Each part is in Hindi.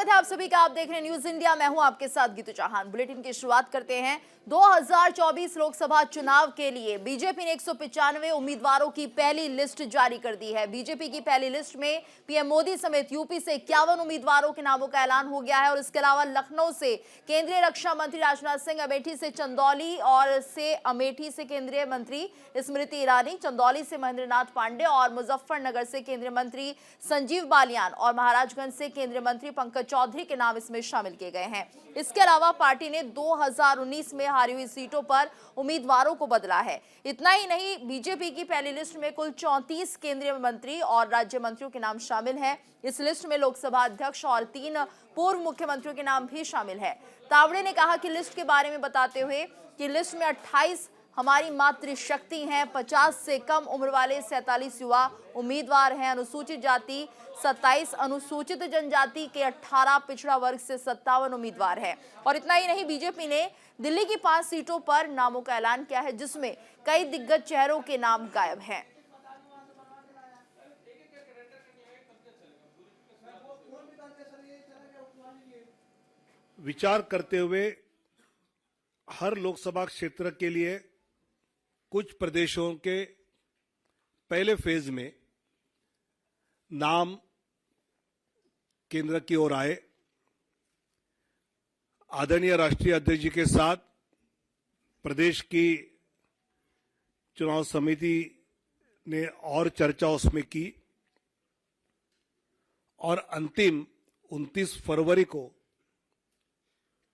स्वागत है आप सभी का। आप देख रहे हैं न्यूज इंडिया। मैं हूं आपके साथ गीतू चौहान। बुलेटिन की शुरुआत करते हैं। 2024 लोकसभा चुनाव के लिए बीजेपी ने 195 उम्मीदवारों की पहली लिस्ट जारी कर दी है। बीजेपी की पहली लिस्ट में पीएम मोदी समेत यूपी से 51 उम्मीदवारों के नामों का ऐलान हो गया है और इसके अलावा लखनऊ से केंद्रीय रक्षा मंत्री राजनाथ सिंह, अमेठी से चंदौली और से अमेठी से केंद्रीय मंत्री स्मृति ईरानी, चंदौली से महेंद्रनाथ पांडे और मुजफ्फरनगर से केंद्रीय मंत्री संजीव बालियान और महाराजगंज से केंद्रीय मंत्री पंकज चौधरी के नाम इसमें शामिल किए गए हैं। इसके अलावा पार्टी ने 2019 में हारी हुई सीटों पर उम्मीदवारों को बदला है। इतना ही नहीं, बीजेपी की पहली लिस्ट में कुल 34 केंद्रीय मंत्री और राज्य मंत्रियों के नाम शामिल हैं। इस लिस्ट में लोकसभा अध्यक्ष और 3 पूर्व मुख्यमंत्रियों के नाम भी शामिल है। तावड़े ने कहा कि लिस्ट के बारे में बताते हुए कि लिस्ट में 28 हमारी मातृशक्ति हैं, 50 से कम उम्र वाले 47 युवा उम्मीदवार हैं, अनुसूचित जाति 27, अनुसूचित जनजाति के 18, पिछड़ा वर्ग से 57 उम्मीदवार हैं। और इतना ही नहीं, बीजेपी ने दिल्ली की 5 सीटों पर नामों का ऐलान किया है, जिसमें कई दिग्गज चेहरों के नाम गायब हैं। विचार करते हुए हर लोकसभा क्षेत्र के लिए कुछ प्रदेशों के पहले फेज में नाम केंद्र की ओर आए। आदरणीय राष्ट्रीय अध्यक्ष जी के साथ प्रदेश की चुनाव समिति ने और चर्चा उसमें की और अंतिम 29 फरवरी को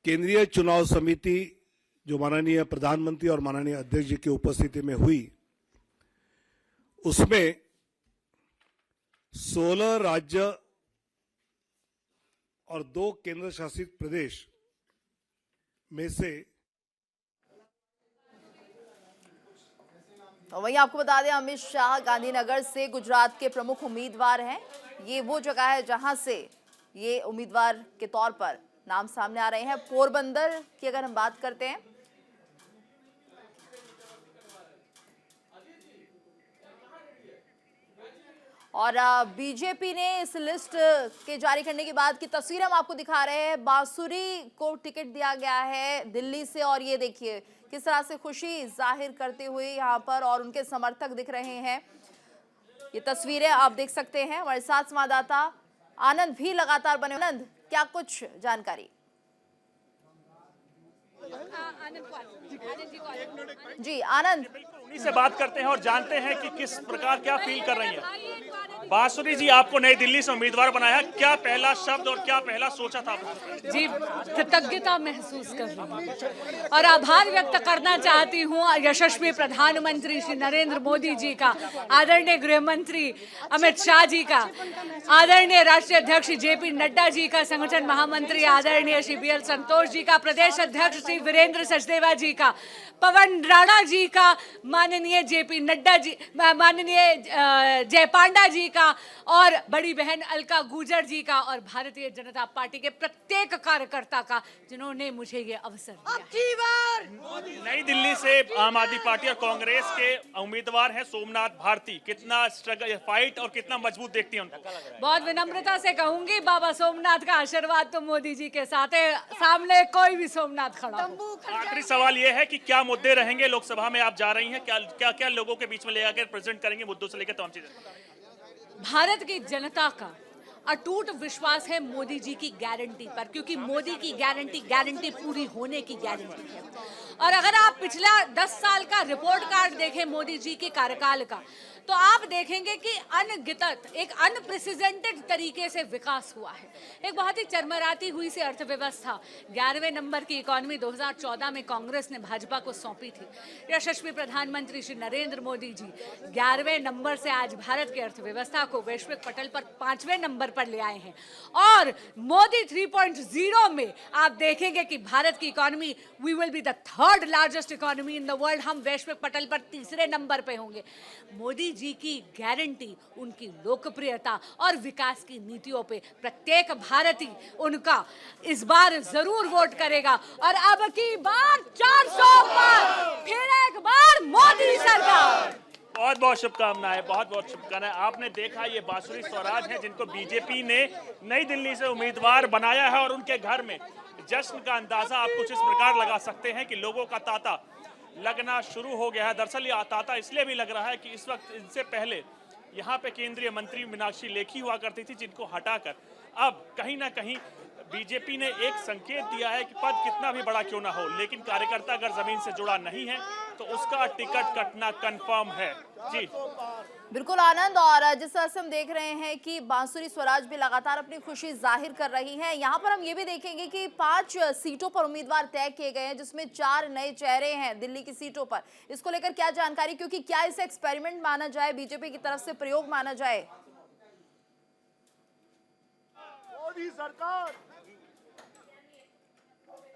केंद्रीय चुनाव समिति जो माननीय प्रधानमंत्री और माननीय अध्यक्ष जी की उपस्थिति में हुई, उसमें 16 राज्य और 2 केंद्र शासित प्रदेश में से। तो वहीं आपको बता दें, अमित शाह गांधीनगर से गुजरात के प्रमुख उम्मीदवार हैं। ये वो जगह है जहां से ये उम्मीदवार के तौर पर नाम सामने आ रहे हैं। पोरबंदर की अगर हम बात करते हैं, और बीजेपी ने इस लिस्ट के जारी करने के बाद की तस्वीर हम आपको दिखा रहे हैं। बांसुरी को टिकट दिया गया है दिल्ली से और ये देखिए किस तरह से खुशी जाहिर करते हुए यहाँ पर और उनके समर्थक दिख रहे हैं। ये तस्वीरें आप देख सकते हैं। हमारे साथ संवाददाता आनंद भी लगातार बने। आनंद, क्या कुछ जानकारी? जी आनंद, उन्हीं से बात करते हैं और जानते हैं कि किस प्रकार क्या फील कर रही हैं। बांसुरी जी, आपको नई दिल्ली से उम्मीदवार बनाया, क्या पहला शब्द और क्या पहला सोचा था? जी, कृतज्ञता महसूस कर रही हूँ और आभार व्यक्त करना चाहती हूँ यशस्वी प्रधानमंत्री श्री नरेंद्र मोदी जी का, आदरणीय गृह मंत्री अमित शाह जी का, आदरणीय राष्ट्रीय अध्यक्ष जेपी नड्डा जी का, संगठन महामंत्री आदरणीय श्री BL संतोष जी का, प्रदेश अध्यक्ष श्री वीरेंद्र सचदेवा जी का, पवन राणा जी का, माननीय जेपी नड्डा जी, माननीय जय पांडा जी का और बड़ी बहन अलका गुर्जर जी का और भारतीय जनता पार्टी के प्रत्येक कार्यकर्ता का, जिन्होंने मुझे ये अवसर दिया। नई दिल्ली से आम आदमी पार्टी और कांग्रेस के उम्मीदवार हैं सोमनाथ भारती, कितना स्ट्रगल फाइट और कितना मजबूत देखती हैं उनको? बहुत विनम्रता से कहूंगी, बाबा सोमनाथ का आशीर्वाद तो मोदी जी के साथ है, सामने कोई भी सोमनाथ खड़ा हो। आखिरी सवाल ये है कि क्या मुद्दे रहेंगे लोकसभा में आप जा रही हैं, क्या क्या लोगों के बीच में ले जाकर प्रेजेंट करेंगे मुद्दों से लेकर तमाम चीजें? भारत की जनता का अटूट विश्वास है मोदी जी की गारंटी पर, क्योंकि मोदी की गारंटी पूरी होने की गारंटी है। और अगर आप पिछला 10 साल का रिपोर्ट कार्ड देखें मोदी जी के कार्यकाल का, तो आप देखेंगे कि अनगिनत, एक अनप्रेसिडेंटेड तरीके से विकास हुआ है। एक बहुत ही चरमराती हुई सी अर्थव्यवस्था, 11वें नंबर की इकोनॉमी 2014 में कांग्रेस ने भाजपा को सौंपी थी। यशस्वी प्रधानमंत्री श्री नरेंद्र मोदी जी 11वें नंबर से आज भारत की अर्थव्यवस्था को वैश्विक पटल पर 5वें नंबर पर ले आए हैं। और मोदी 3.0 में आप देखेंगे कि भारत की economy, we will be the 3rd largest economy in the world. हम वैश्विक पटल पर 3रे नंबर पे होंगे। मोदी जी की गारंटी, उनकी लोकप्रियता और विकास की नीतियों पे प्रत्येक भारतीय उनका इस बार जरूर वोट करेगा। और अब की बार 400 पर फिर एक बार मोदी सरकार। बहुत बहुत शुभकामनाएं, बहुत बहुत शुभकामनाएं। आपने देखा ये बांसुरी स्वराज हैं जिनको बीजेपी ने नई दिल्ली से उम्मीदवार बनाया है और उनके घर में जश्न का अंदाजा आप कुछ इस प्रकार लगा सकते हैं कि लोगों का तांता लगना शुरू हो गया है। दरअसल ये तांता इसलिए भी लग रहा है कि इस वक्त इनसे पहले यहाँ पे केंद्रीय मंत्री मीनाक्षी लेखी हुआ करती थी, जिनको हटाकर अब कहीं ना कहीं बीजेपी ने एक संकेत दिया है कि पद कितना भी बड़ा क्यों ना हो, लेकिन कार्यकर्ता अगर जमीन से जुड़ा नहीं है तो उसका टिकट कटना कंफर्म है। जी बिल्कुल आनंद, और जिस तरह से हम देख रहे हैं कि बांसुरी स्वराज भी लगातार अपनी खुशी जाहिर कर रही हैं। यहाँ पर हम ये भी देखेंगे कि 5 सीटों पर उम्मीदवार तय किए गए हैं, जिसमें 4 नए चेहरे हैं दिल्ली की सीटों पर। इसको लेकर क्या जानकारी, क्योंकि क्या इसे एक्सपेरिमेंट माना जाए, बीजेपी की तरफ से प्रयोग माना जाए? मोदी सरकार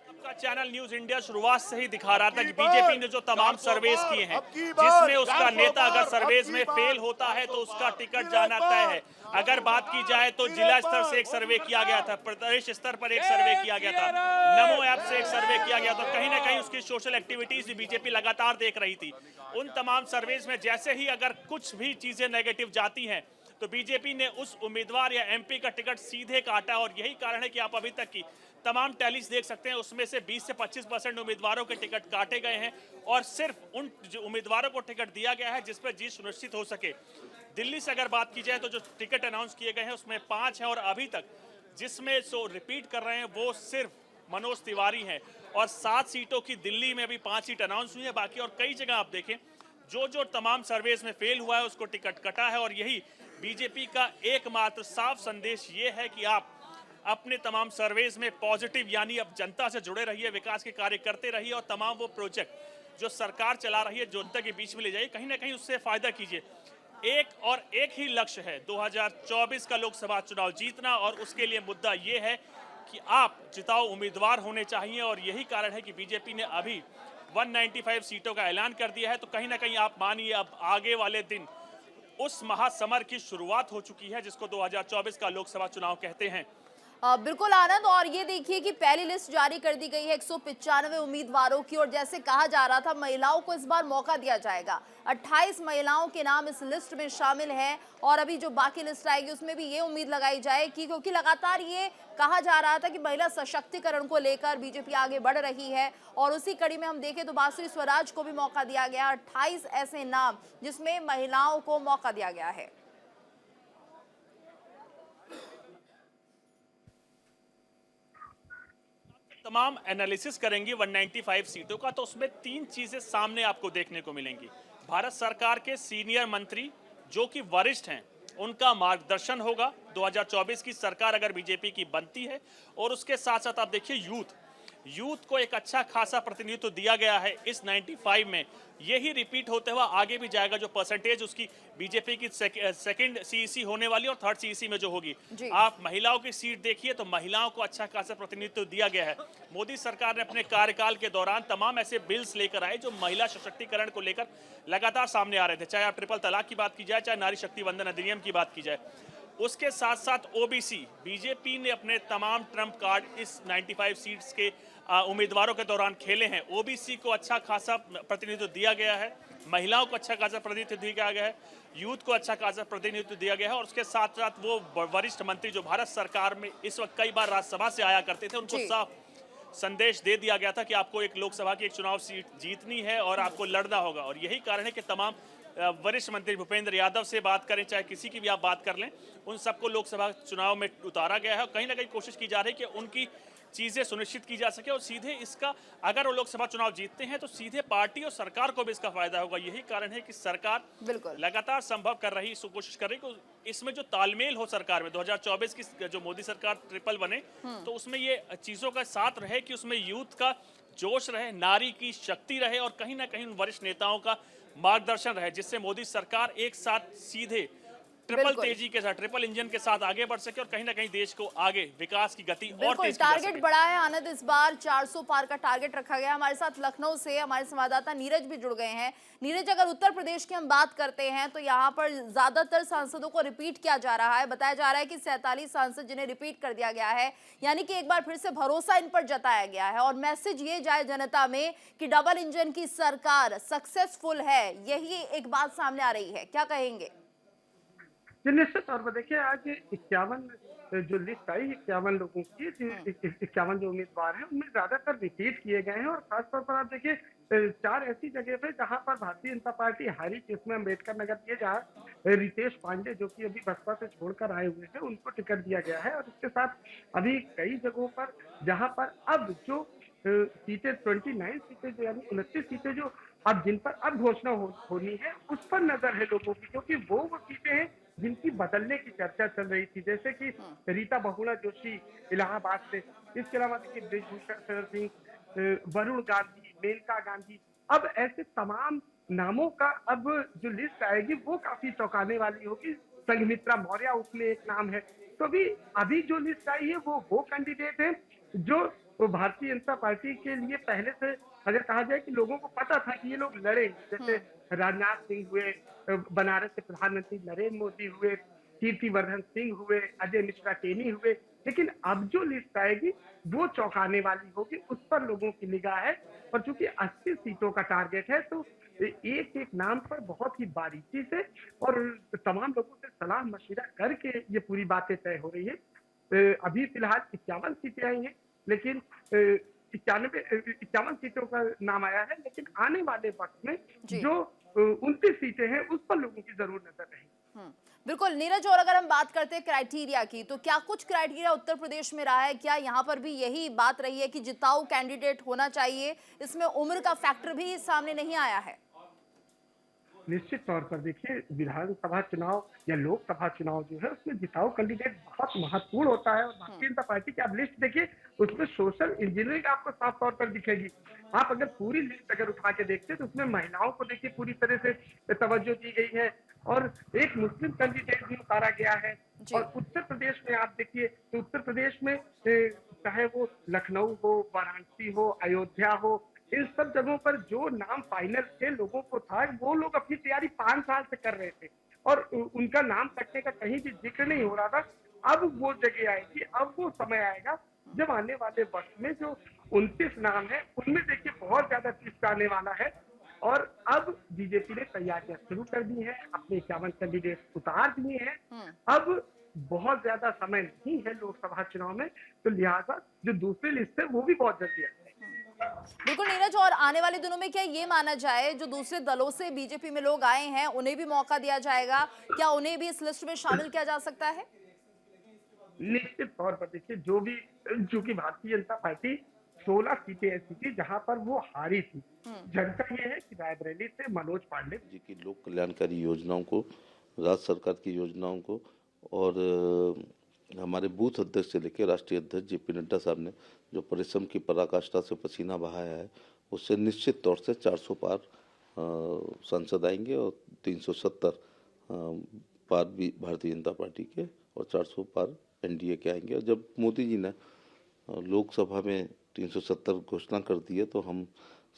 आपका चैनल न्यूज इंडिया शुरुआत से ही दिखा रहा था कि बीजेपी ने जो तमाम सर्वेस किए हैं, जिसमें उसका नेता अगर सर्वेस में फेल होता है तो उसका टिकट जाना तय है। अगर बात की जाए तो जिला स्तर से एक सर्वे किया गया था, प्रदेश स्तर पर एक सर्वे किया गया था, नमो ऐप से एक सर्वे किया गया था। कहीं ना कहीं उसकी सोशल एक्टिविटीज भी बीजेपी लगातार देख रही थी। उन तमाम सर्वेस में जैसे ही अगर कुछ भी चीजें नेगेटिव जाती हैं तो बीजेपी ने उस उम्मीदवार या एमपी का टिकट सीधे काटा, और यही कारण है कि आप अभी तक की तमाम टैलीज देख सकते हैं, उसमें से 20 से 25% उम्मीदवारों के टिकट काटे गए हैं और सिर्फ उन उम्मीदवारों को टिकट दिया गया है जिस पर जीत सुनिश्चित हो सके। दिल्ली से अगर बात की जाए तो जो टिकट अनाउंस किए गए हैं उसमें 5 हैं और अभी तक जिसमें रिपीट कर रहे हैं वो सिर्फ मनोज तिवारी हैं, और 7 सीटों की दिल्ली में भी 5 सीट अनाउंस हुई है। बाकी और कई जगह आप देखें जो तमाम सर्वेस में फेल हुआ है उसको टिकट कटा है, और यही बीजेपी का एकमात्र साफ संदेश ये है कि आप अपने तमाम सर्वेस में पॉजिटिव यानी अब जनता से जुड़े रहिए, विकास के कार्य करते रहिए और तमाम वो प्रोजेक्ट जो सरकार चला रही है जनता के बीच में ले जाइए, कहीं ना कहीं उससे फायदा कीजिए। एक ही लक्ष्य है 2024 का लोकसभा चुनाव जीतना, और उसके लिए मुद्दा ये है कि आप जिताऊ उम्मीदवार होने चाहिए, और यही कारण है कि बीजेपी ने अभी 195 सीटों का ऐलान कर दिया है। तो कहीं ना कहीं आप मानिए अब आगे वाले दिन उस महासमर की शुरुआत हो चुकी है जिसको 2024 का लोकसभा चुनाव कहते हैं। बिल्कुल आनंद, और ये देखिए कि पहली लिस्ट जारी कर दी गई है 195 उम्मीदवारों की, और जैसे कहा जा रहा था महिलाओं को इस बार मौका दिया जाएगा। 28 महिलाओं के नाम इस लिस्ट में शामिल हैं, और अभी जो बाकी लिस्ट आएगी उसमें भी ये उम्मीद लगाई जाए कि क्योंकि लगातार ये कहा जा रहा था कि महिला सशक्तिकरण को लेकर बीजेपी आगे बढ़ रही है, और उसी कड़ी में हम देखें तो बांसुरी स्वराज को भी मौका दिया गया। 28 ऐसे नाम जिसमें महिलाओं को मौका दिया गया है। तमाम एनालिसिस करेंगे 195 सीटों का, तो उसमें 3 चीजें सामने आपको देखने को मिलेंगी। भारत सरकार के सीनियर मंत्री जो कि वरिष्ठ हैं उनका मार्गदर्शन होगा 2024 की सरकार अगर बीजेपी की बनती है, और उसके साथ साथ आप देखिए यूथ को एक अच्छा खासा प्रतिनिधित्व दिया गया है इस 95 में। यही रिपीट होते हुआ आगे भी जाएगा, जो परसेंटेज उसकी बीजेपी की सेकंड सीईसी होने वाली और थर्ड सीईसी में जो होगी। आप महिलाओं की सीट देखिए तो महिलाओं को अच्छा खासा प्रतिनिधित्व दिया गया है। मोदी सरकार ने अपने कार्यकाल के दौरान तमाम ऐसे बिल्स लेकर आए जो महिला सशक्तिकरण को लेकर लगातार सामने आ रहे थे, चाहे आप ट्रिपल तलाक की बात की जाए, चाहे नारी शक्ति वंदन अधिनियम की बात की जाए। उसके साथ साथ ओबीसी, बीजेपी ने अपने तमाम ट्रम्प कार्ड इस 95 सीट्स के उम्मीदवारों के दौरान खेले हैं। ओबीसी को अच्छा खासा प्रतिनिधित्व दिया गया है, महिलाओं को अच्छा खासा प्रतिनिधित्व दिया गया है, यूथ को अच्छा खासा प्रतिनिधित्व दिया गया है, और उसके साथ साथ वो वरिष्ठ मंत्री जो भारत सरकार में इस वक्त कई बार राज्यसभा से आया करते थे, उनको साफ संदेश दे दिया गया था कि आपको एक लोकसभा की एक चुनाव सीट जीतनी है और आपको लड़ना होगा। और यही कारण है कि तमाम वरिष्ठ मंत्री भूपेंद्र यादव से बात करें, चाहे किसी की भी आप बात कर लें, उन सबको लोकसभा चुनाव में उतारा गया है, और कहीं ना कहीं कोशिश की जा रही है कि उनकी चीजें सुनिश्चित की जा सके, और सीधे इसका अगर वो लोकसभा चुनाव जीतते हैं तो सीधे पार्टी और सरकार को भी इसका फायदा होगा। यही कारण है कि सरकार लगातार संभव कर रही कोशिश कर रही कि इसमें जो तालमेल हो सरकार में 2024 की जो मोदी सरकार ट्रिपल बने तो उसमें ये चीजों का साथ रहे कि उसमें यूथ का जोश रहे, नारी की शक्ति रहे, और कहीं ना कहीं वरिष्ठ नेताओं का मार्गदर्शन रहे, जिससे मोदी सरकार एक साथ सीधे ट्रिपल बिल्कुल। तेजी के साथ, ट्रिपल इंजन के साथ आगे बढ़ सके और कहीं ना कहीं देश को आगे विकास की गति और बिल्कुल, तेज की जा टारगेट सके। बढ़ा है आनंद, इस बार 400 पार का टारगेट रखा गया। हमारे साथ लखनऊ से हमारे संवाददाता नीरज भी जुड़ गए हैं। नीरज, अगर उत्तर प्रदेश की हम बात करते हैं तो यहाँ पर ज्यादातर सांसदों को रिपीट किया जा रहा है। बताया जा रहा है कि 47 सांसद जिन्हें रिपीट कर दिया गया है, यानी कि एक बार फिर से भरोसा इन पर जताया गया है और मैसेज ये जाए जनता में कि डबल इंजन की सरकार सक्सेसफुल है, यही एक बात सामने आ रही है। क्या कहेंगे? जी, निश्चित तौर पर देखिए आज 51 जो लिस्ट आई 51 लोगों की, 51 जो उम्मीदवार हैं उनमें ज्यादातर रिपीट किए गए हैं और खासतौर पर आप देखिए 4 ऐसी जगह पे जहां पर भारतीय जनता पार्टी हारी, जिसमें अम्बेडकर नगर के जहाँ रितेश पांडे जो कि अभी बसपा से छोड़कर आए हुए हैं उनको टिकट दिया गया है और इसके साथ अभी कई जगहों पर जहां पर अब जो सीटें 29 सीटें जो यानी 29 सीटें जो अब जिन पर अब घोषणा होनी है उस पर नजर है लोगों की, क्योंकि वो सीटें हैं जिनकी बदलने की चर्चा चल रही थी, जैसे कि रीता बहुगुणा जोशी इलाहाबाद से, इसके अलावा देखिए ब्रिजभूषण शरण सिंह, वरुण गांधी, मेनका गांधी। अब ऐसे तमाम नामों का अब जो लिस्ट आएगी वो काफी चौंकाने वाली होगी। संघमित्रा मौर्य उसमें एक नाम है। तो अभी जो लिस्ट आई है वो कैंडिडेट है जो भारतीय जनता पार्टी के लिए पहले से अगर कहा जाए कि लोगों को पता था कि ये लोग लड़े, जैसे राजनाथ सिंह हुए, बनारस के प्रधानमंत्री नरेंद्र मोदी हुए, कीर्तिवर्धन सिंह हुए, अजय मिश्रा टेनी हुए, लेकिन अब जो लिस्ट आएगी वो चौंकाने वाली होगी, उस पर लोगों की निगाह है। और चूंकि 80 सीटों का टारगेट है तो एक एक नाम पर बहुत ही बारीकी से और तमाम लोगों से सलाह मशविरा करके ये पूरी बातें तय हो रही है। अभी फिलहाल 51 सीटें आई हैं, लेकिन 51 सीटों का नाम आया है, लेकिन आने वाले वक्त में जी। जो 29 सीटें हैं उस पर लोगों की जरूर नजर रहेगी। बिल्कुल नीरज, और अगर हम बात करते हैं क्राइटेरिया की, तो क्या कुछ क्राइटेरिया उत्तर प्रदेश में रहा है? क्या यहाँ पर भी यही बात रही है कि जिताऊ कैंडिडेट होना चाहिए? इसमें उम्र का फैक्टर भी सामने नहीं आया है? निश्चित तौर पर देखिए विधानसभा चुनाव या लोकसभा चुनाव जो है उसमें जिताऊ कैंडिडेट बहुत महत्वपूर्ण होता है और भारतीय जनता पार्टी की आप लिस्ट देखिए उसमें सोशल इंजीनियरिंग आपको साफ तौर पर दिखेगी। आप अगर पूरी लिस्ट अगर उठा के देखते हैं तो उसमें महिलाओं को देखिए पूरी तरह से तवज्जो दी गई है और एक मुस्लिम कैंडिडेट भी उतारा गया है। और उत्तर प्रदेश में आप देखिए तो उत्तर प्रदेश में चाहे वो लखनऊ हो, वाराणसी हो, अयोध्या हो, इन सब जगहों पर जो नाम फाइनल के लोगों को था वो लोग अपनी तैयारी 5 साल से कर रहे थे और उनका नाम तकने का कहीं भी जिक्र नहीं हो रहा था। अब वो जगह आएगी, अब वो समय आएगा जब आने वाले वक्त में जो 29 नाम है उनमें देखिए बहुत ज्यादा लिस्ट आने वाला है। और अब बीजेपी ने तैयारियां शुरू कर दी है, अपने 51 कैंडिडेट उतार दिए हैं। अब बहुत ज्यादा समय नहीं है लोकसभा चुनाव में, तो लिहाजा जो दूसरी लिस्ट है वो भी बहुत जल्दी है। बिल्कुल नीरज, और आने वाले दिनों में क्या ये माना जाए जो दूसरे दलों से बीजेपी में लोग आए हैं उन्हें भी मौका दिया जाएगा? क्या उन्हें भी इस लिस्ट में शामिल किया जा सकता है? निश्चित तौर पर देखिए चूंकि भारतीय जनता पार्टी 16 सीटें ऐसी थी जहां पर वो हारी थी। जनता ये है कि रायबरेली से मनोज पांडे जी की लोक कल्याणकारी योजनाओं को, राज्य सरकार की योजनाओं को और हमारे बूथ अध्यक्ष से लेकर राष्ट्रीय अध्यक्ष जेपी नड्डा साहब ने जो परिश्रम की पराकाष्ठा से पसीना बहाया है, उससे निश्चित तौर से 400 पार सांसद आएंगे और 370 पार भी भारतीय जनता पार्टी के और 400 पार एनडीए के आएंगे। और जब मोदी जी ने लोकसभा में 370 घोषणा कर दी है तो हम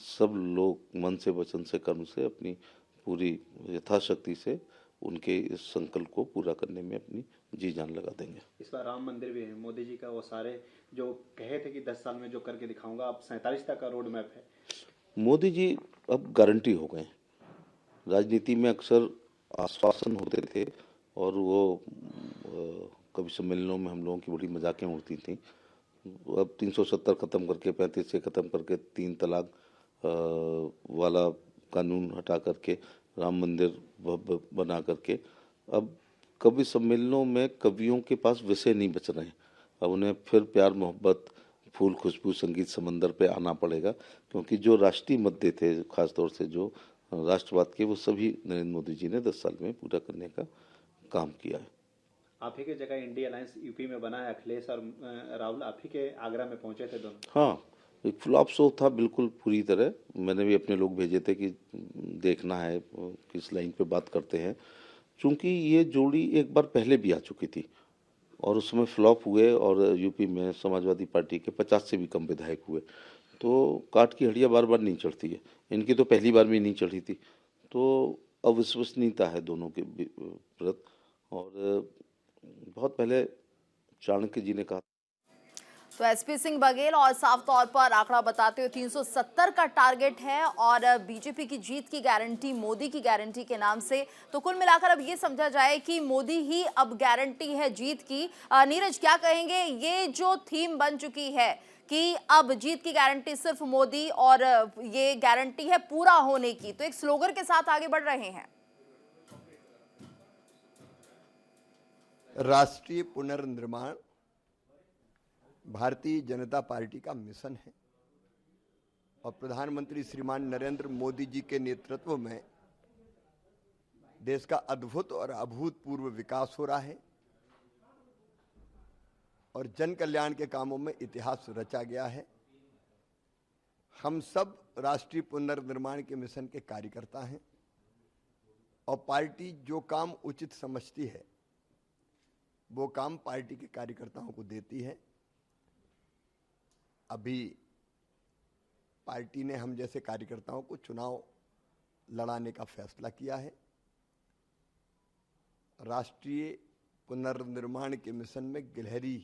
सब लोग मन से, वचन से, कर्म से अपनी पूरी यथाशक्ति से उनके इस संकल्प को पूरा करने में अपनी जी जान लगा देंगे। इस बार राम मंदिर भी है, मोदी जी का वो सारे जो कहे थे कि 10 साल में जो करके दिखाऊंगा, अब 47 तक का रोड मैप है। मोदी जी अब गारंटी हो गए। राजनीति में अक्सर आश्वासन होते थे और वो कभी सम्मेलनों में हम लोगों की बड़ी मजाकें उड़ती थी। अब 370 खत्म करके 35 से खत्म करके 3 तलाक वाला कानून हटा करके राम मंदिर बना करके अब कवि सम्मेलनों में कवियों के पास विषय नहीं बच रहे हैं। अब उन्हें फिर प्यार मोहब्बत, फूल, खुशबू, संगीत, समंदर पे आना पड़ेगा, क्योंकि जो राष्ट्रीय मुद्दे थे खासतौर से जो राष्ट्रवाद के, वो सभी नरेंद्र मोदी जी ने 10 साल में पूरा करने का काम किया है। आप ही की जगह इंडिया अलायंस यूपी में बना है, अखिलेश और राहुल आप ही के आगरा में पहुंचे थे दोनों। हाँ, एक फ्लॉप शो था बिल्कुल पूरी तरह। मैंने भी अपने लोग भेजे थे कि देखना है किस लाइन पे बात करते हैं, चूंकि ये जोड़ी एक बार पहले भी आ चुकी थी और उसमें फ्लॉप हुए और यूपी में समाजवादी पार्टी के 50 से भी कम विधायक हुए। तो काठ की हड्डियां बार बार नहीं चढ़ती है, इनकी तो पहली बार भी नहीं चढ़ी थी। तो अविश्वसनीयता है दोनों के प्रति। और बहुत पहले चाणक्य जी ने कहा, तो एसपी सिंह बघेल और साफ तौर पर आंकड़ा बताते हुए 370 का टारगेट है और बीजेपी की जीत की गारंटी मोदी की गारंटी के नाम से। तो कुल मिलाकर अब ये समझा जाए कि मोदी ही अब गारंटी है जीत की। नीरज, क्या कहेंगे, ये जो थीम बन चुकी है कि अब जीत की गारंटी सिर्फ मोदी और ये गारंटी है पूरा होने की, तो एक स्लोगन के साथ आगे बढ़ रहे हैं। राष्ट्रीय पुनर्निर्माण भारतीय जनता पार्टी का मिशन है और प्रधानमंत्री श्रीमान नरेंद्र मोदी जी के नेतृत्व में देश का अद्भुत और अभूतपूर्व विकास हो रहा है और जन कल्याण के कामों में इतिहास रचा गया है। हम सब राष्ट्रीय पुनर्निर्माण के मिशन के कार्यकर्ता हैं और पार्टी जो काम उचित समझती है वो काम पार्टी के कार्यकर्ताओं को देती है। अभी पार्टी ने हम जैसे कार्यकर्ताओं को चुनाव लड़ाने का फैसला किया है। राष्ट्रीय पुनर्निर्माण के मिशन में गिलहरी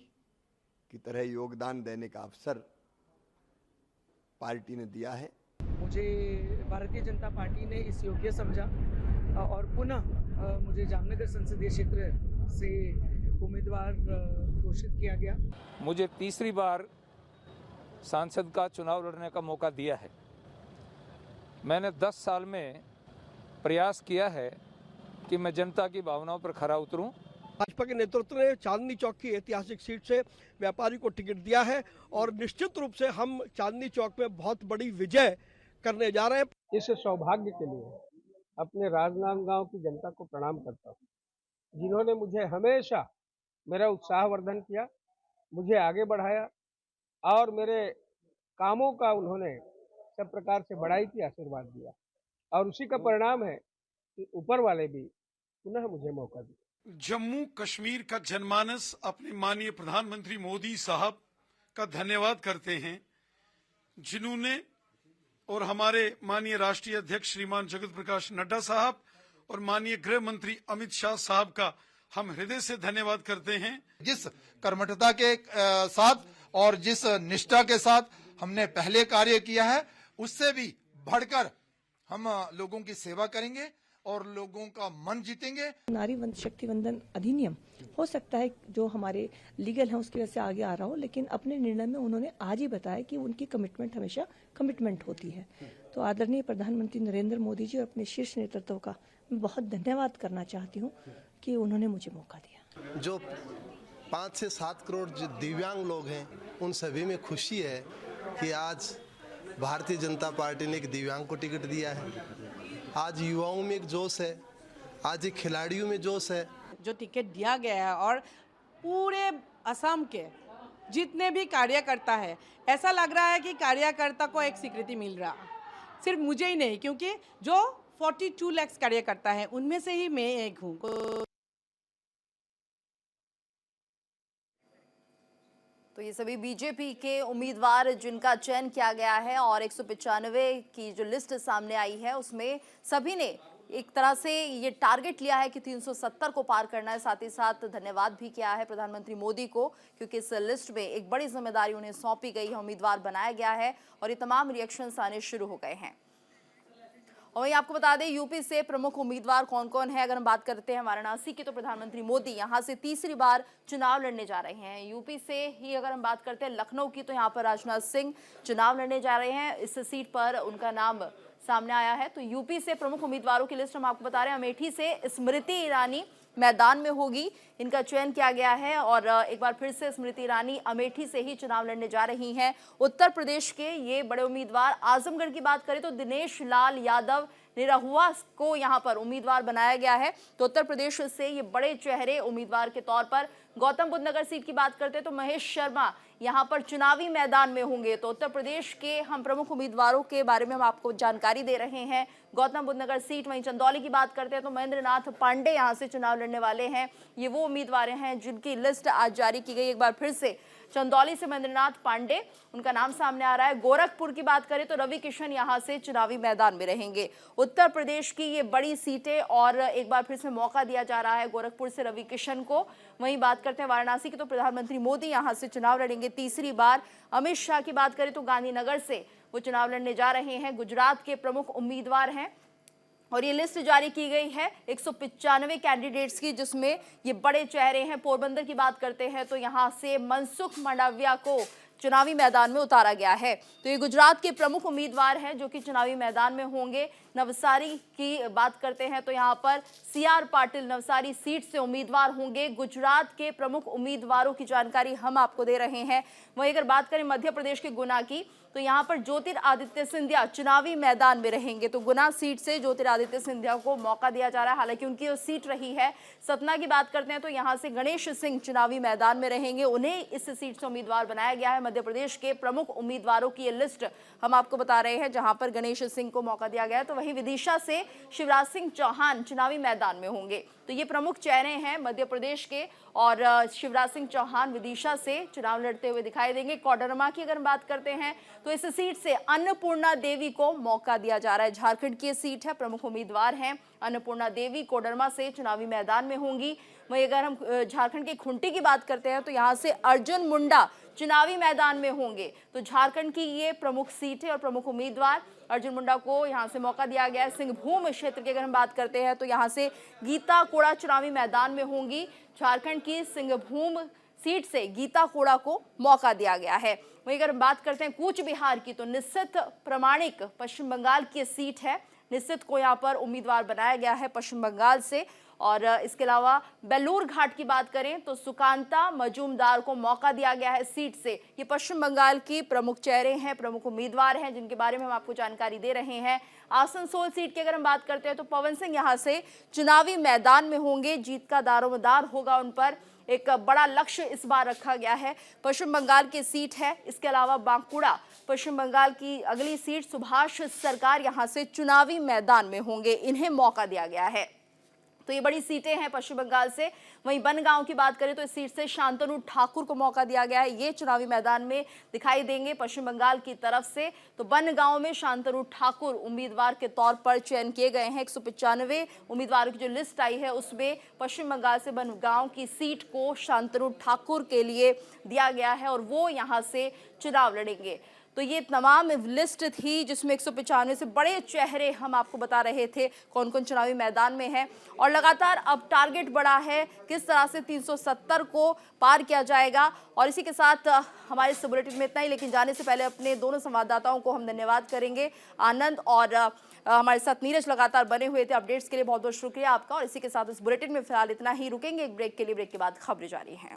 की तरह योगदान देने का अवसर पार्टी ने दिया है। मुझे भारतीय जनता पार्टी ने इस योग्य समझा और पुनः मुझे जामनगर संसदीय क्षेत्र से उम्मीदवार घोषित किया गया। मुझे तीसरी बार सांसद का चुनाव लड़ने का मौका दिया है। मैंने 10 साल में प्रयास किया है कि मैं जनता की भावनाओं पर खरा उतरूं। भाजपा के नेतृत्व ने चांदनी चौक की ऐतिहासिक सीट से व्यापारी को टिकट दिया है और निश्चित रूप से हम चांदनी चौक में बहुत बड़ी विजय करने जा रहे हैं। इस सौभाग्य के लिए अपने राजनांदगांव की जनता को प्रणाम करता हूँ, जिन्होंने मुझे हमेशा मेरा उत्साहवर्धन किया, मुझे आगे बढ़ाया और मेरे कामों का उन्होंने सब प्रकार से बढ़ाई की आशीर्वाद दिया और उसी का परिणाम है कि ऊपर वाले भी पुनः मुझे मौका दिया। जम्मू कश्मीर का जनमानस अपने माननीय प्रधानमंत्री मोदी साहब का धन्यवाद करते हैं, जिन्होंने और हमारे माननीय राष्ट्रीय अध्यक्ष श्रीमान जगत प्रकाश नड्डा साहब और माननीय गृह मंत्री अमित शाह साहब का हम हृदय से धन्यवाद करते हैं। जिस कर्मठता के साथ और जिस निष्ठा के साथ हमने पहले कार्य किया है, उससे भी बढ़कर हम लोगों की सेवा करेंगे और लोगों का मन जीतेंगे। नारी शक्ति वंदन अधिनियम हो सकता है जो हमारे लीगल है उसकी वजह से आगे आ रहा हो, लेकिन अपने निर्णय में उन्होंने आज ही बताया कि उनकी कमिटमेंट हमेशा कमिटमेंट होती है। तो आदरणीय प्रधानमंत्री नरेंद्र मोदी जी और अपने शीर्ष नेतृत्व का मैं बहुत धन्यवाद करना चाहती हूँ कि उन्होंने मुझे मौका दिया। जो 5 से 7 करोड़ जो दिव्यांग लोग हैं, उन सभी में खुशी है कि आज भारतीय जनता पार्टी ने एक दिव्यांग को टिकट दिया है। आज युवाओं में एक जोश है, आज एक खिलाड़ियों में जोश है। जो टिकट दिया गया है और पूरे असम के जितने भी कार्यकर्ता है, ऐसा लग रहा है कि कार्यकर्ता को एक स्वीकृति मिल रहा, सिर्फ मुझे ही नहीं, क्योंकि जो 42 लाख कार्यकर्ता है उनमें से ही मैं एक हूँ। तो ये सभी बीजेपी के उम्मीदवार जिनका चयन किया गया है और 195 की जो लिस्ट सामने आई है उसमें सभी ने एक तरह से ये टारगेट लिया है कि 370 को पार करना है। साथ ही साथ धन्यवाद भी किया है प्रधानमंत्री मोदी को, क्योंकि इस लिस्ट में एक बड़ी जिम्मेदारी उन्हें सौंपी गई है, उम्मीदवार बनाया गया है और ये तमाम रिएक्शंस आने शुरू हो गए हैं। और वहीं आपको बता दें यूपी से प्रमुख उम्मीदवार कौन कौन है। अगर हम बात करते हैं वाराणसी की, तो प्रधानमंत्री मोदी यहां से तीसरी बार चुनाव लड़ने जा रहे हैं। यूपी से ही अगर हम बात करते हैं लखनऊ की, तो यहां पर राजनाथ सिंह चुनाव लड़ने जा रहे हैं। इस सीट पर उनका नाम सामने आया है। तो यूपी से प्रमुख उम्मीदवारों की लिस्ट हम आपको बता रहे हैं। अमेठी से स्मृति ईरानी मैदान में होगी, इनका चयन किया गया है और एक बार फिर से स्मृति ईरानी अमेठी से ही चुनाव लड़ने जा रही हैं। उत्तर प्रदेश के ये बड़े उम्मीदवार, आजमगढ़ की बात करें तो दिनेश लाल यादव निरहुआ को यहां पर उम्मीदवार बनाया गया है। तो उत्तर प्रदेश से ये बड़े चेहरे उम्मीदवार के तौर पर गौतम बुद्ध नगर सीट की बात करते हैं तो महेश शर्मा यहां पर चुनावी मैदान में होंगे। तो उत्तर प्रदेश के हम प्रमुख उम्मीदवारों के बारे में हम आपको जानकारी दे रहे हैं। गौतम बुद्ध नगर सीट, वहीं चंदौली की बात करते हैं तो महेंद्र नाथ पांडे यहां से चुनाव लड़ने वाले हैं। ये वो उम्मीदवार हैं जिनकी लिस्ट आज जारी की गई। एक बार फिर से चंदौली से महेंद्र नाथ पांडे, उनका नाम सामने आ रहा है। गोरखपुर की बात करें तो रवि किशन यहां से चुनावी मैदान में रहेंगे। उत्तर प्रदेश की ये बड़ी सीटें और एक बार फिर से मौका दिया जा रहा है गोरखपुर से रवि किशन को। वहीं बात करते हैं वाराणसी की तो प्रधानमंत्री मोदी यहां से चुनाव लड़ेंगे तीसरी बार। अमित शाह की बात करें तो गांधीनगर से वो चुनाव लड़ने जा रहे हैं। गुजरात के प्रमुख उम्मीदवार हैं और ये लिस्ट जारी की गई है 195 कैंडिडेट्स की, जिसमें ये बड़े चेहरे हैं। पोरबंदर की बात करते हैं तो यहां से मनसुख मंडाविया को चुनावी मैदान में उतारा गया है। तो ये गुजरात के प्रमुख उम्मीदवार हैं जो कि चुनावी मैदान में होंगे। नवसारी की बात करते हैं तो यहाँ पर सीआर पाटिल नवसारी सीट से उम्मीदवार होंगे। गुजरात के प्रमुख उम्मीदवारों की जानकारी हम आपको दे रहे हैं। वहीं अगर बात करें मध्य प्रदेश के गुना की तो यहाँ पर ज्योतिरादित्य सिंधिया चुनावी मैदान में रहेंगे। तो गुना सीट से ज्योतिरादित्य सिंधिया को मौका दिया जा रहा है, हालांकि उनकी जो सीट रही है। सतना की बात करते हैं तो यहाँ से गणेश सिंह चुनावी मैदान में रहेंगे, उन्हें इस सीट से उम्मीदवार बनाया गया है। मध्य प्रदेश के प्रमुख उम्मीदवारों की ये लिस्ट हम आपको बता रहे हैं, जहां पर गणेश सिंह को मौका दिया गया है। तो वहीं विदिशा से शिवराज सिंह चौहान चुनावी मैदान में होंगे। तो ये प्रमुख चेहरे हैं मध्य प्रदेश के और शिवराज सिंह चौहान विदिशा से चुनाव लड़ते हुए दिखाई देंगे। कोडरमा की अगर बात करते हैं तो इस सीट से अन्नपूर्णा देवी को मौका दिया जा रहा है। झारखंड की सीट है, प्रमुख उम्मीदवार हैं अन्नपूर्णा देवी, कोडरमा से चुनावी मैदान में होंगी। वहीं अगर हम झारखंड की खुंटी की बात करते हैं तो यहाँ से अर्जुन मुंडा चुनावी मैदान में होंगे। तो झारखंड की ये प्रमुख सीट है और प्रमुख उम्मीदवार अर्जुन मुंडा को यहां से मौका दिया गया है। सिंहभूम क्षेत्र की अगर हम बात करते हैं तो यहां से गीता कोड़ा चुनावी मैदान में होंगी। झारखंड की सिंहभूम सीट से गीता कोड़ा को मौका दिया गया है। वहीं अगर हम बात करते हैं कूच बिहार की तो निश्चित प्रमाणिक पश्चिम बंगाल की सीट है। निश्चित को यहाँ पर उम्मीदवार बनाया गया है पश्चिम बंगाल से। और इसके अलावा बेलूर घाट की बात करें तो सुकांता मजूमदार को मौका दिया गया है सीट से। ये पश्चिम बंगाल की प्रमुख चेहरे हैं, प्रमुख उम्मीदवार हैं, जिनके बारे में हम आपको जानकारी दे रहे हैं। आसनसोल सीट की अगर हम बात करते हैं तो पवन सिंह यहां से चुनावी मैदान में होंगे। जीत का दारोमदार होगा उन पर, एक बड़ा लक्ष्य इस बार रखा गया है। पश्चिम बंगाल की सीट है। इसके अलावा बांकुड़ा पश्चिम बंगाल की अगली सीट, सुभाष सरकार यहां से चुनावी मैदान में होंगे, इन्हें मौका दिया गया है। तो ये बड़ी सीटें हैं पश्चिम बंगाल से। वहीं बनगांव की बात करें तो इस सीट से शांतनु ठाकुर को मौका दिया गया है, ये चुनावी मैदान में दिखाई देंगे पश्चिम बंगाल की तरफ से। तो बनगांव में शांतनु ठाकुर उम्मीदवार के तौर पर चयन किए गए हैं। 195 उम्मीदवारों की जो लिस्ट आई है उसमें पश्चिम बंगाल से बनगांव की सीट को शांतनु ठाकुर के लिए दिया गया है और वो यहाँ से चुनाव लड़ेंगे। तो ये तमाम लिस्ट थी जिसमें 195 से बड़े चेहरे हम आपको बता रहे थे कौन कौन चुनावी मैदान में है। और लगातार अब टारगेट बढ़ा है, किस तरह से 370 को पार किया जाएगा। और इसी के साथ हमारे इस बुलेटिन में इतना ही, लेकिन जाने से पहले अपने दोनों संवाददाताओं को हम धन्यवाद करेंगे। आनंद और हमारे साथ नीरज लगातार बने हुए थे। अपडेट्स के लिए बहुत बहुत शुक्रिया आपका। और इसी के साथ इस बुलेटिन में फिलहाल इतना ही, रुकेंगे एक ब्रेक के लिए, ब्रेक के बाद खबरें जारी हैं।